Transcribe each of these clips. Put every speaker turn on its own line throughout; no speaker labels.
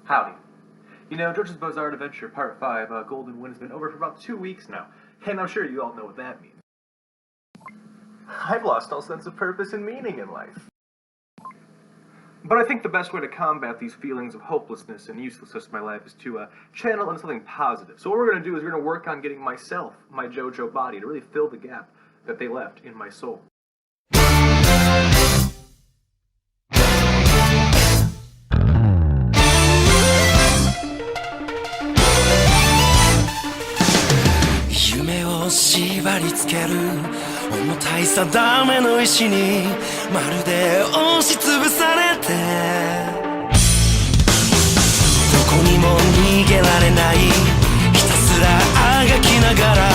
Howdy. You know, Jojo's Bizarre Adventure Part 5, Golden Wind, has been over for about 2 weeks now, and I'm sure you all know what that means. I've lost all sense of purpose and meaning in life. But I think the best way to combat these feelings of hopelessness and uselessness in my life is to channel into something positive. So what we're going to do is we're going to work on getting myself, my Jojo body, to really fill the gap that they left in my soul.
縛り付ける重たい定めの石にまるで押しつぶされてどこにも逃げられないひたすらあがきながら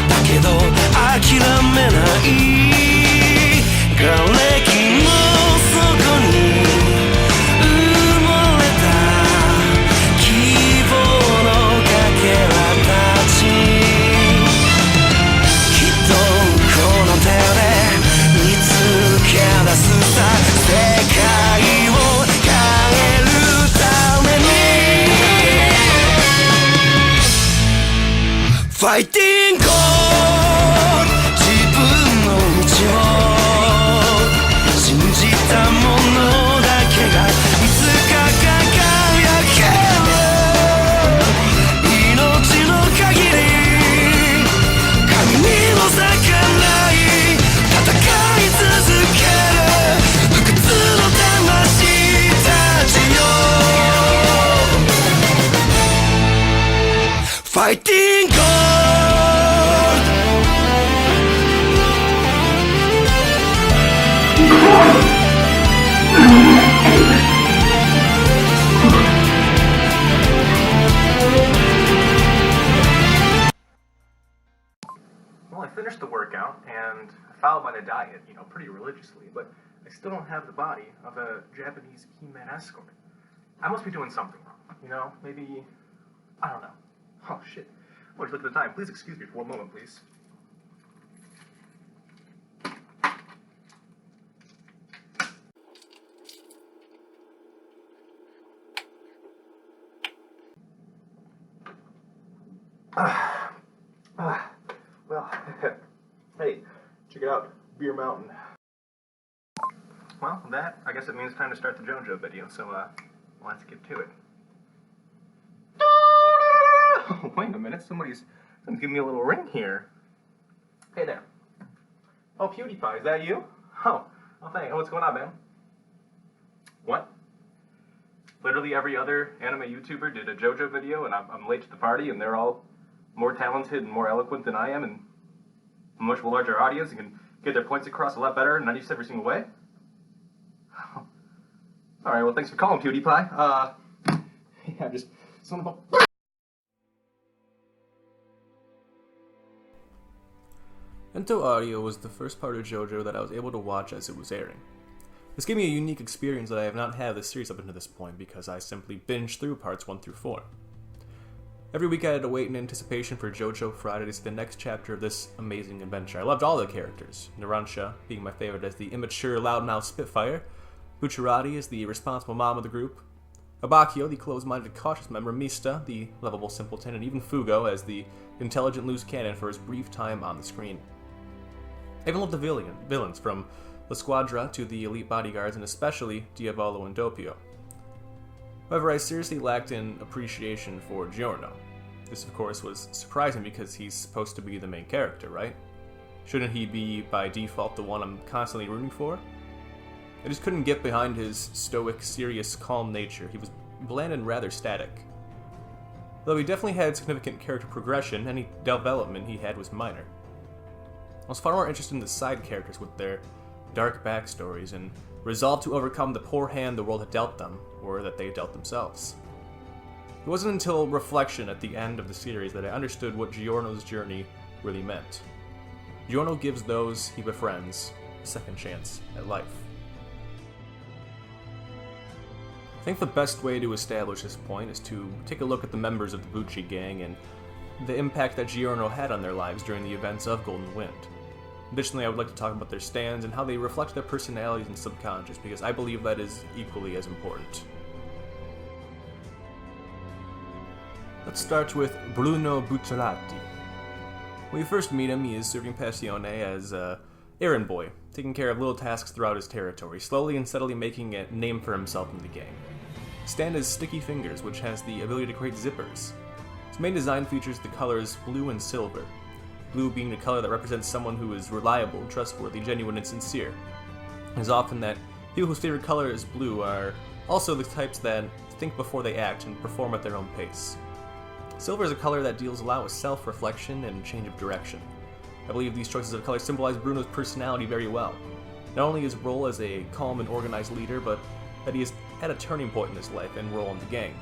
だけど諦めない瓦礫の底に埋もれた希望のかけらたち世界を変えるために Fighting God 自分の道を信じたものだけがいつか輝ける命の限り神にも逆らい戦い続けFighting God!
Well, I finished the workout, and I followed my diet, pretty religiously, but I still don't have the body of a Japanese He-Man escort. I must be doing something wrong, maybe, I don't know. Oh, shit. Oh, just look at the time. Please excuse me for 1 moment, please. Well, hey, check it out. Beer Mountain. Well, I guess it means time to start the Jojo video, so, let's get to it. Oh, wait a minute, somebody's giving me a little ring here. Hey there. Oh, PewDiePie, is that you? Oh, thanks. What's going on, man? What? Literally every other anime YouTuber did a Jojo video, and I'm late to the party, and they're all more talented and more eloquent than I am, and a much larger audience, and can get their points across a lot better in 90% every single way. Alright, well, thanks for calling, PewDiePie. Yeah, just son of a...
Ento Audio was the first part of Jojo that I was able to watch as it was airing. This gave me a unique experience that I have not had this series up until this point because I simply binged through parts 1 through 4. Every week I had to wait in anticipation for Jojo Friday to see the next chapter of this amazing adventure. I loved all the characters, Narancia being my favorite as the immature loudmouth Spitfire, Bucciarati as the responsible mom of the group, Abakio, the closed-minded cautious member, Mista, the lovable simpleton, and even Fugo as the intelligent loose cannon for his brief time on the screen. I even loved the villains, from La Squadra to the elite bodyguards, and especially Diavolo and Doppio. However, I seriously lacked in appreciation for Giorno. This, of course, was surprising because he's supposed to be the main character, right? Shouldn't he be, by default, the one I'm constantly rooting for? I just couldn't get behind his stoic, serious, calm nature. He was bland and rather static. Though he definitely had significant character progression, any development he had was minor. I was far more interested in the side characters with their dark backstories and resolve to overcome the poor hand the world had dealt them, or that they dealt themselves. It wasn't until reflection at the end of the series that I understood what Giorno's journey really meant. Giorno gives those he befriends a second chance at life. I think the best way to establish this point is to take a look at the members of the Bucci gang and the impact that Giorno had on their lives during the events of Golden Wind. Additionally, I would like to talk about their stands and how they reflect their personalities and subconscious, because I believe that is equally as important. Let's start with Bruno Bucciolati. When we first meet him, he is serving Passione as a errand boy, taking care of little tasks throughout his territory, slowly and steadily making a name for himself in the game. Stan has sticky fingers, which has the ability to create zippers. His main design features the colors blue and silver, blue being the color that represents someone who is reliable, trustworthy, genuine, and sincere. It is often that people whose favorite color is blue are also the types that think before they act and perform at their own pace. Silver is a color that deals a lot with self-reflection and change of direction. I believe these choices of color symbolize Bruno's personality very well. Not only his role as a calm and organized leader, but that he is at a turning point in his life and role in the gang,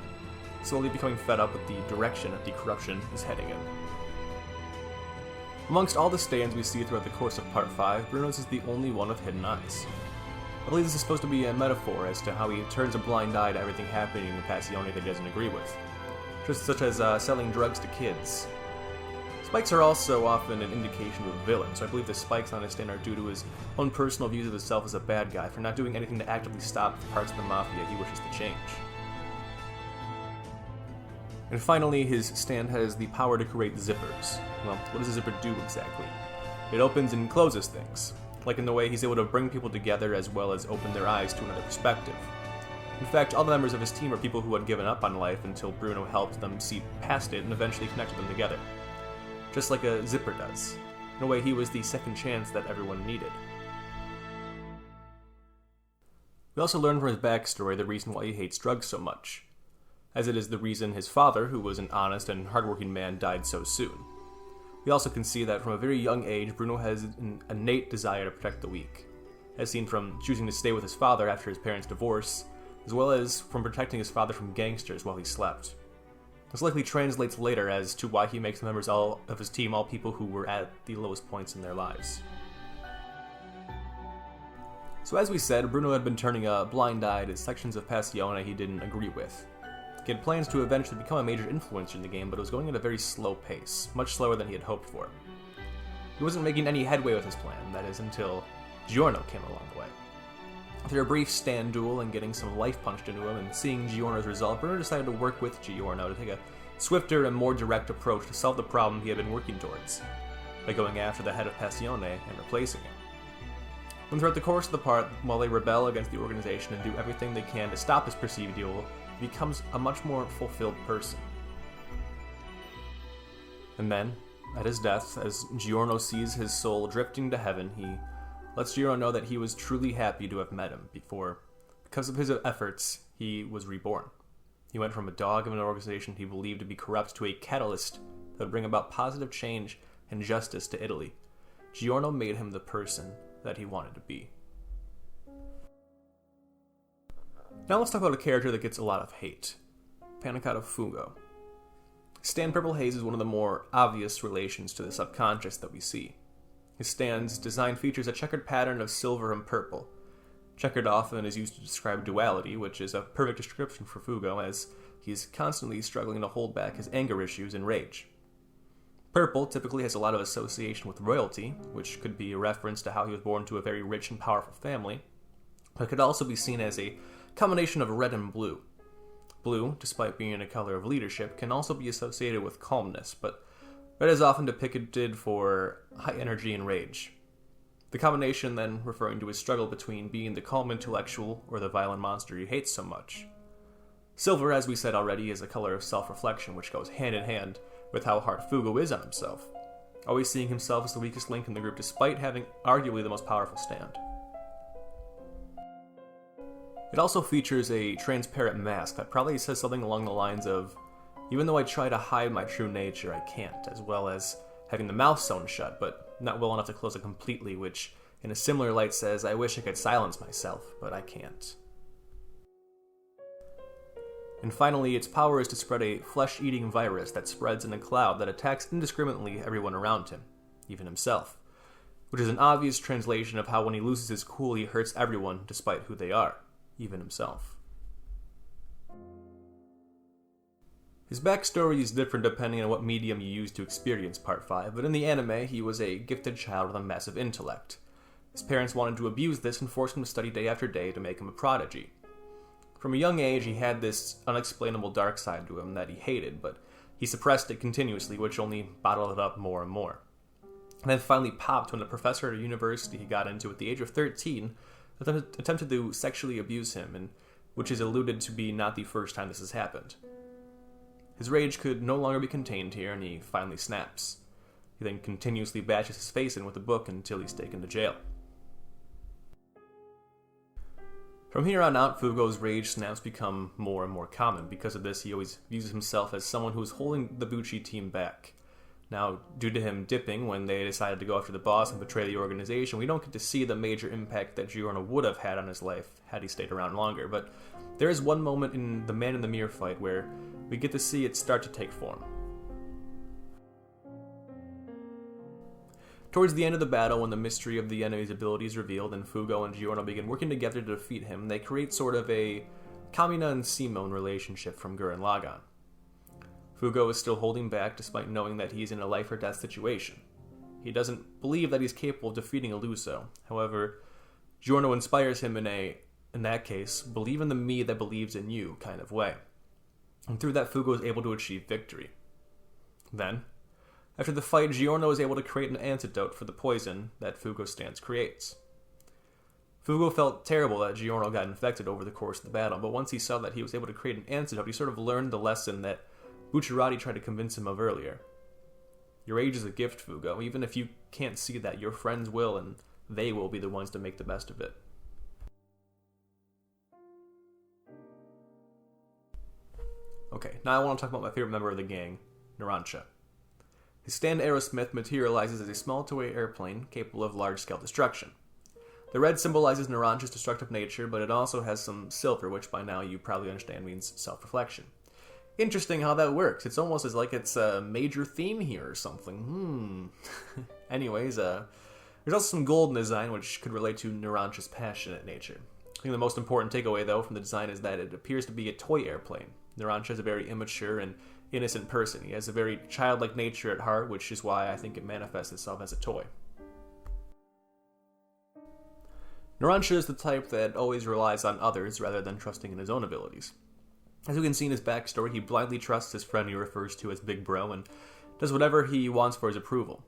slowly becoming fed up with the direction that the corruption is heading in. Amongst all the stands we see throughout the course of Part 5, Bruno's is the only one with hidden eyes. I believe this is supposed to be a metaphor as to how he turns a blind eye to everything happening in Passione that he doesn't agree with, just such as selling drugs to kids. Spikes are also often an indication of a villain, so I believe the spikes on his stand are due to his own personal views of himself as a bad guy for not doing anything to actively stop the parts of the mafia he wishes to change. And finally, his stand has the power to create zippers. Well, what does a zipper do exactly? It opens and closes things, like in the way he's able to bring people together as well as open their eyes to another perspective. In fact, all the members of his team are people who had given up on life until Bruno helped them see past it and eventually connected them together. Just like a zipper does. In a way, he was the second chance that everyone needed. We also learn from his backstory the reason why he hates drugs so much, as it is the reason his father, who was an honest and hardworking man, died so soon. We also can see that from a very young age, Bruno has an innate desire to protect the weak, as seen from choosing to stay with his father after his parents' divorce, as well as from protecting his father from gangsters while he slept. This likely translates later as to why he makes the members of his team all people who were at the lowest points in their lives. So as we said, Bruno had been turning a blind eye to sections of Passione he didn't agree with. He had plans to eventually become a major influencer in the game, but it was going at a very slow pace, much slower than he had hoped for. He wasn't making any headway with his plan, that is, until Giorno came along the way. After a brief stand duel and getting some life punched into him and seeing Giorno's result, Bruno decided to work with Giorno to take a swifter and more direct approach to solve the problem he had been working towards, by going after the head of Passione and replacing him. And throughout the course of the part, while they rebel against the organization and do everything they can to stop his perceived evil, he becomes a much more fulfilled person. And then, at his death, as Giorno sees his soul drifting to heaven, he lets Giorno know that he was truly happy to have met him, because of his efforts, he was reborn. He went from a dog of an organization he believed to be corrupt to a catalyst that would bring about positive change and justice to Italy. Giorno made him the person that he wanted to be. Now let's talk about a character that gets a lot of hate. Panicato Fugo. Stan Purple Haze is one of the more obvious relations to the subconscious that we see. His stand's design features a checkered pattern of silver and purple. Checkered often is used to describe duality, which is a perfect description for Fugo, as he is constantly struggling to hold back his anger issues and rage. Purple typically has a lot of association with royalty, which could be a reference to how he was born to a very rich and powerful family, but could also be seen as a combination of red and blue. Blue, despite being a color of leadership, can also be associated with calmness, but red is often depicted for high energy and rage. The combination then referring to his struggle between being the calm intellectual or the violent monster he hates so much. Silver, as we said already, is a color of self-reflection, which goes hand in hand with how hard Fugo is on himself, always seeing himself as the weakest link in the group despite having arguably the most powerful stand. It also features a transparent mask that probably says something along the lines of, "Even though I try to hide my true nature, I can't," as well as having the mouth sewn shut, but not well enough to close it completely, which in a similar light says, "I wish I could silence myself, but I can't." And finally, its power is to spread a flesh-eating virus that spreads in a cloud that attacks indiscriminately everyone around him, even himself, which is an obvious translation of how when he loses his cool he hurts everyone despite who they are, even himself. His backstory is different depending on what medium you use to experience Part 5, but in the anime, he was a gifted child with a massive intellect. His parents wanted to abuse this and force him to study day after day to make him a prodigy. From a young age, he had this unexplainable dark side to him that he hated, but He suppressed it continuously, which only bottled it up more and more. And then finally popped when the professor at a university he got into at the age of 13 attempted to sexually abuse him, and which is alluded to be not the first time this has happened. His rage could no longer be contained here, and he finally snaps. He then continuously bashes his face in with a book until he's taken to jail. From here on out, Fugo's rage snaps become more and more common. Because of this, he always views himself as someone who is holding the Bucci team back. Now, due to him dipping when they decided to go after the boss and betray the organization, we don't get to see the major impact that Giorno would have had on his life had he stayed around longer, but there is one moment in the Man in the Mirror fight where we get to see it start to take form. Towards the end of the battle, when the mystery of the enemy's ability is revealed and Fugo and Giorno begin working together to defeat him, they create sort of a Kamina and Simone relationship from Gurren Lagann. Fugo is still holding back despite knowing that he's in a life or death situation. He doesn't believe that he's capable of defeating Illuso. However, Giorno inspires him in that case, believe in the me that believes in you kind of way. And through that, Fugo is able to achieve victory. Then, after the fight, Giorno is able to create an antidote for the poison that Fugo's stance creates. Fugo felt terrible that Giorno got infected over the course of the battle, but once he saw that he was able to create an antidote, he sort of learned the lesson that Bucciarati tried to convince him of earlier. Your age is a gift, Fugo. Even if you can't see that, your friends will, and they will be the ones to make the best of it. Okay, now I want to talk about my favorite member of the gang, Narancia. His stand Aerosmith materializes as a small two-way airplane capable of large-scale destruction. The red symbolizes Narancia's destructive nature, but it also has some silver, which by now you probably understand means self-reflection. Interesting how that works. It's almost as like it's a major theme here or something. Anyways, there's also some gold in the design, which could relate to Narancia's passionate nature. I think the most important takeaway, though, from the design is that it appears to be a toy airplane. Narancia is a very immature and innocent person. He has a very childlike nature at heart, which is why I think it manifests itself as a toy. Narancia is the type that always relies on others rather than trusting in his own abilities. As you can see in his backstory, he blindly trusts his friend he refers to as Big Bro and does whatever he wants for his approval.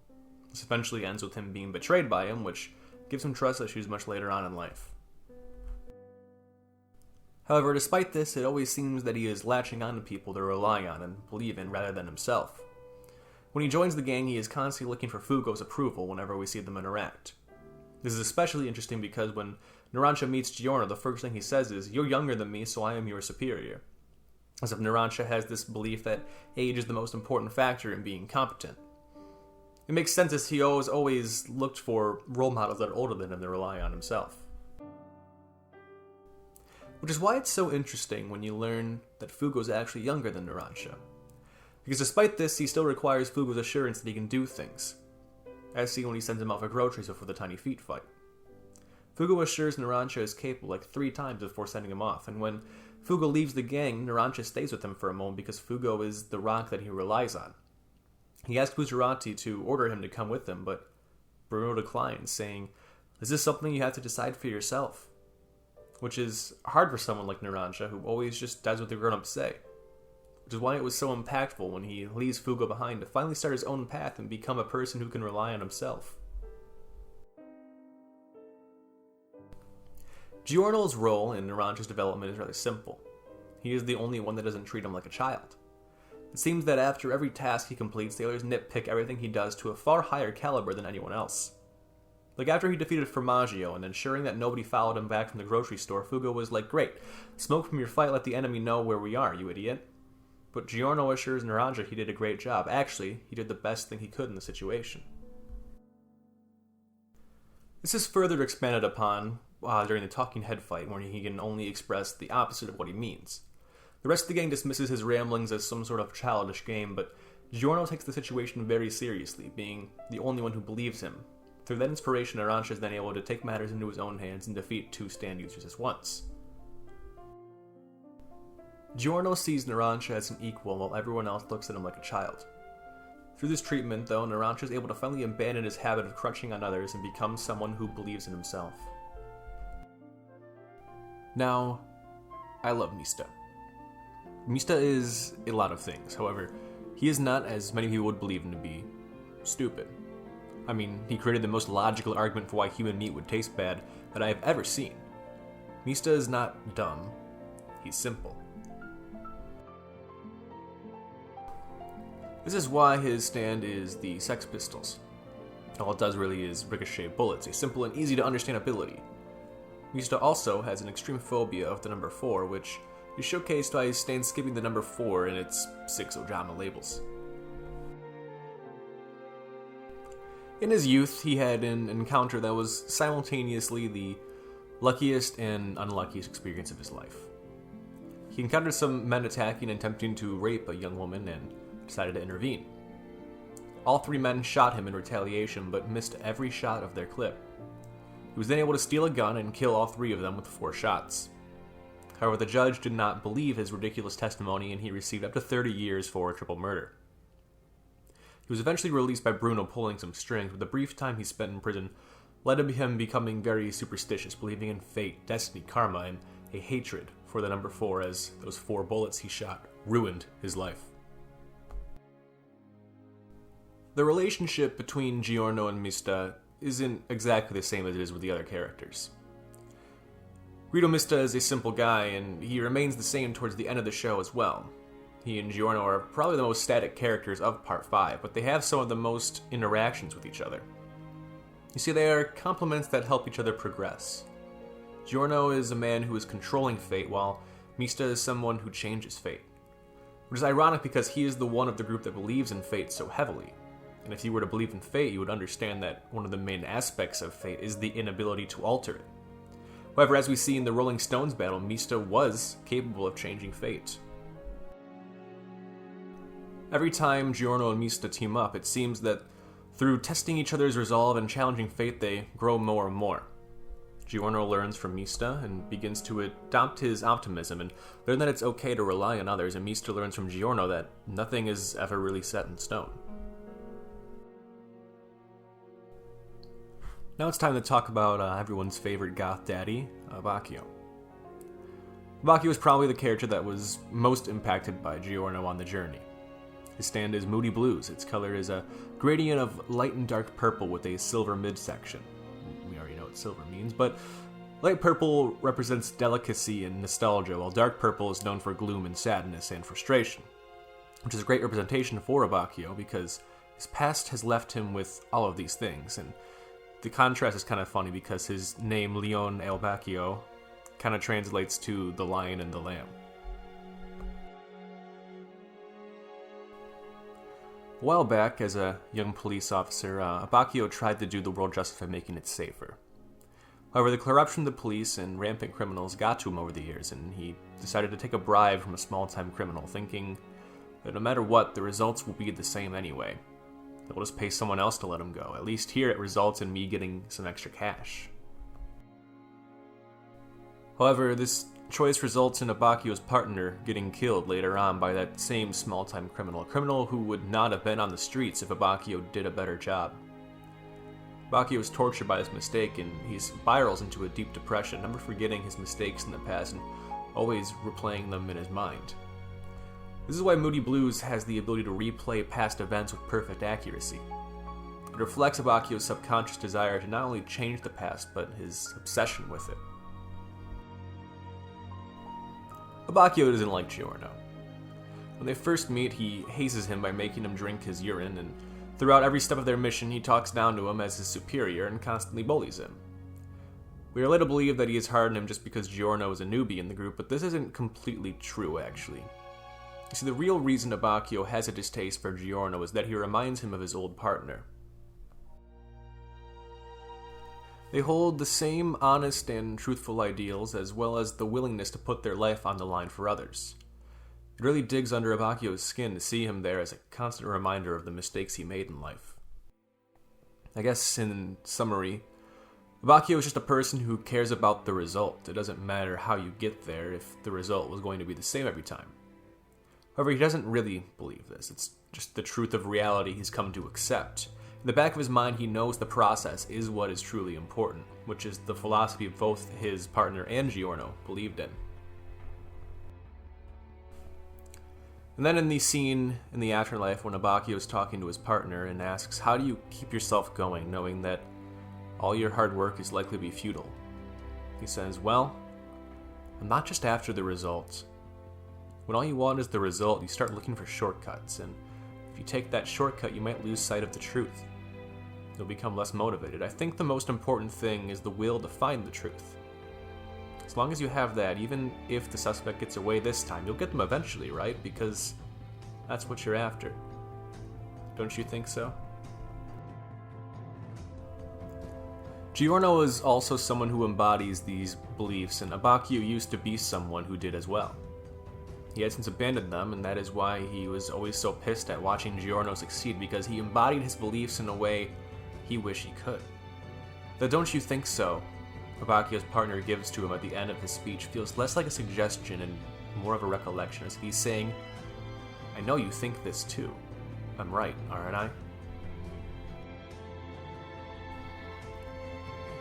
This eventually ends with him being betrayed by him, which gives him trust issues much later on in life. However, despite this, it always seems that he is latching on to people to rely on and believe in rather than himself. When he joins the gang, he is constantly looking for Fugo's approval whenever we see them interact. This is especially interesting because when Narancia meets Giorno, the first thing he says is, "You're younger than me, so I am your superior." As if Narancia has this belief that age is the most important factor in being competent. It makes sense as he always looked for role models that are older than him to rely on himself. Which is why it's so interesting when you learn that Fugo's actually younger than Narancia. Because despite this, he still requires Fugo's assurance that he can do things, as seen when he sends him out for groceries before the Tiny Feet fight. Fugo assures Narancia is capable like 3 times before sending him off, and when Fugo leaves the gang, Narancia stays with him for a moment because Fugo is the rock that he relies on. He asks Bucciarati to order him to come with him, but Bruno declines, saying, "Is this something you have to decide for yourself?" Which is hard for someone like Narancia, who always just does what the grown-ups say. Which is why it was so impactful when he leaves Fugo behind to finally start his own path and become a person who can rely on himself. Giorno's role in Narancia's development is rather simple. He is the only one that doesn't treat him like a child. It seems that after every task he completes, the others nitpick everything he does to a far higher caliber than anyone else. Like after he defeated Formaggio and ensuring that nobody followed him back from the grocery store, Fugo was like, "Great, smoke from your fight, let the enemy know where we are, you idiot." But Giorno assures Narancia he did a great job. Actually, he did the best thing he could in the situation. This is further expanded upon during the talking head fight, where he can only express the opposite of what he means. The rest of the gang dismisses his ramblings as some sort of childish game, but Giorno takes the situation very seriously, being the only one who believes him. Through that inspiration, Narancia is then able to take matters into his own hands and defeat 2 stand users at once. Giorno sees Narancia as an equal, while everyone else looks at him like a child. Through this treatment, though, Narancia is able to finally abandon his habit of crutching on others and become someone who believes in himself. Now, I love Mista. Mista is a lot of things. However, he is not, as many people would believe him to be, stupid. I mean, he created the most logical argument for why human meat would taste bad that I have ever seen. Mista is not dumb, he's simple. This is why his stand is the Sex Pistols. All it does really is ricochet bullets, a simple and easy to understand ability. Mista also has an extreme phobia of the number 4, which is showcased by his stand skipping the number 4 in its 6 Ojama labels. In his youth, he had an encounter that was simultaneously the luckiest and unluckiest experience of his life. He encountered some men attacking and attempting to rape a young woman and decided to intervene. All 3 men shot him in retaliation, but missed every shot of their clip. He was then able to steal a gun and kill all 3 of them with 4 shots. However, the judge did not believe his ridiculous testimony, and he received up to 30 years for triple murder. He was eventually released by Bruno pulling some strings, but the brief time he spent in prison led to him becoming very superstitious, believing in fate, destiny, karma, and a hatred for the number 4, as those 4 bullets he shot ruined his life. The relationship between Giorno and Mista isn't exactly the same as it is with the other characters. Guido Mista is a simple guy, and he remains the same towards the end of the show as well. He and Giorno are probably the most static characters of Part 5, but they have some of the most interactions with each other. You see, they are complements that help each other progress. Giorno is a man who is controlling fate, while Mista is someone who changes fate. Which is ironic because he is the one of the group that believes in fate so heavily. And if you were to believe in fate, you would understand that one of the main aspects of fate is the inability to alter it. However, as we see in the Rolling Stones battle, Mista was capable of changing fate. Every time Giorno and Mista team up, it seems that through testing each other's resolve and challenging fate, they grow more and more. Giorno learns from Mista and begins to adopt his optimism and learn that it's okay to rely on others, and Mista learns from Giorno that nothing is ever really set in stone. Now it's time to talk about everyone's favorite goth daddy, Bacchio. Bacchio is probably the character that was most impacted by Giorno on the journey. His stand is Moody Blues. Its color is a gradient of light and dark purple with a silver midsection. We already know what silver means, but light purple represents delicacy and nostalgia, while dark purple is known for gloom and sadness and frustration, which is a great representation for Bacchio because his past has left him with all of these things, and the contrast is kind of funny because his name, Leon El Bacchio, kind of translates to the lion and the lamb. A while back, as a young police officer, Bacchio tried to do the world justice by making it safer. However, the corruption of the police and rampant criminals got to him over the years, and he decided to take a bribe from a small-time criminal, thinking that no matter what, the results will be the same anyway. They'll just pay someone else to let him go. At least here it results in me getting some extra cash. However, this choice results in Bacchio's partner getting killed later on by that same small-time criminal, a criminal who would not have been on the streets if Bacchio did a better job. Bacchio is tortured by his mistake, and he spirals into a deep depression, never forgetting his mistakes in the past and always replaying them in his mind. This is why Moody Blues has the ability to replay past events with perfect accuracy. It reflects Bacchio's subconscious desire to not only change the past, but his obsession with it. Bacchio doesn't like Giorno. When they first meet, he hazes him by making him drink his urine, and throughout every step of their mission, he talks down to him as his superior and constantly bullies him. We are led to believe that he is hard on him just because Giorno is a newbie in the group, but this isn't completely true, actually. You see, the real reason Bacchio has a distaste for Giorno is that he reminds him of his old partner. They hold the same honest and truthful ideals, as well as the willingness to put their life on the line for others. It really digs under Bacchio's skin to see him there as a constant reminder of the mistakes he made in life. I guess, in summary, Bacchio is just a person who cares about the result. It doesn't matter how you get there if the result was going to be the same every time. However, he doesn't really believe this. It's just the truth of reality he's come to accept. In the back of his mind, he knows the process is what is truly important, which is the philosophy both his partner and Giorno believed in. And then in the scene in the afterlife when Abakio is talking to his partner and asks, how do you keep yourself going knowing that all your hard work is likely to be futile? He says, well, I'm not just after the results. When all you want is the result, you start looking for shortcuts, and if you take that shortcut, you might lose sight of the truth. You'll become less motivated. I think the most important thing is the will to find the truth. As long as you have that, even if the suspect gets away this time, you'll get them eventually, right? Because that's what you're after. Don't you think so? Giorno is also someone who embodies these beliefs, and Abakio used to be someone who did as well. He had since abandoned them, and that is why he was always so pissed at watching Giorno succeed, because he embodied his beliefs in a way he wished he could. The "don't you think so" Abakio's partner gives to him at the end of his speech feels less like a suggestion and more of a recollection, as if he's saying, I know you think this too. I'm right, aren't I?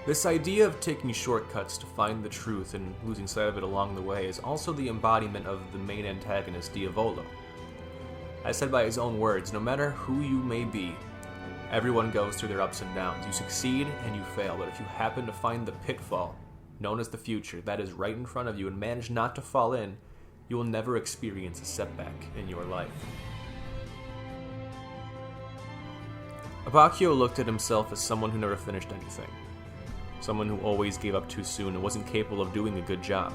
This idea of taking shortcuts to find the truth and losing sight of it along the way is also the embodiment of the main antagonist, Diavolo. As said by his own words, no matter who you may be, everyone goes through their ups and downs. You succeed and you fail, but if you happen to find the pitfall, known as the future, that is right in front of you and manage not to fall in, you will never experience a setback in your life. Abakio looked at himself as someone who never finished anything. Someone who always gave up too soon and wasn't capable of doing a good job.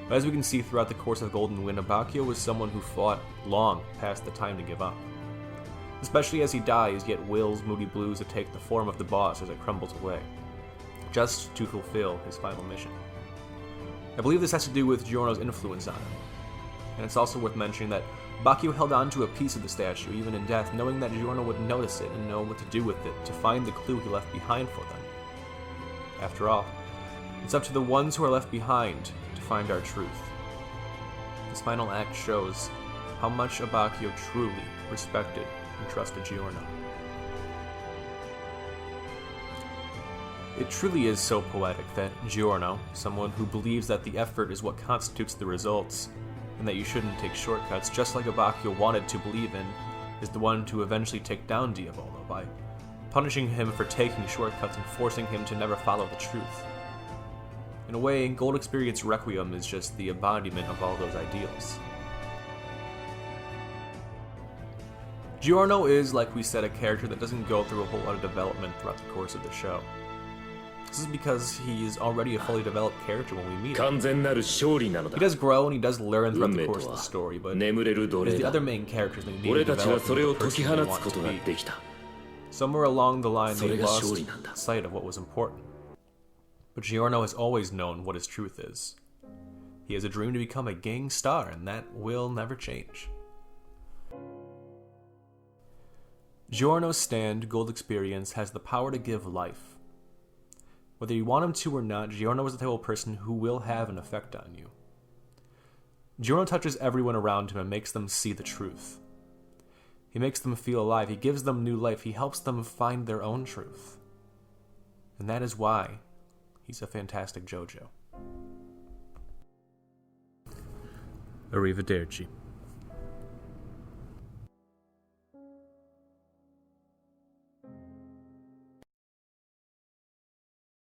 But as we can see throughout the course of Golden Wind, Abakio was someone who fought long past the time to give up. Especially as he dies, yet wills Moody Blues to take the form of the boss as it crumbles away, just to fulfill his final mission. I believe this has to do with Giorno's influence on him, and it's also worth mentioning that Abakio held on to a piece of the statue even in death, knowing that Giorno would notice it and know what to do with it to find the clue he left behind for them. After all, it's up to the ones who are left behind to find our truth. This final act shows how much Abakio truly respected and trusted Giorno. It truly is so poetic that Giorno, someone who believes that the effort is what constitutes the results, and that you shouldn't take shortcuts, just like Abakio wanted to believe in, is the one to eventually take down Diavolo by punishing him for taking shortcuts and forcing him to never follow the truth. In a way, Gold Experience Requiem is just the embodiment of all those ideals. Giorno is, like we said, a character that doesn't go through a whole lot of development throughout the course of the show. This is because he is already a fully developed character when we meet him. He does grow and he does learn throughout the course of the story, but it is the other main characters that need to develop into the person they want to be. Somewhere along the line, they lost sight of what was important. But Giorno has always known what his truth is. He has a dream to become a gang star, and that will never change. Giorno's stand, Gold Experience, has the power to give life. Whether you want him to or not, Giorno is the type of person who will have an effect on you. Giorno touches everyone around him and makes them see the truth. He makes them feel alive. He gives them new life. He helps them find their own truth. And that is why he's a fantastic Jojo. Arrivederci.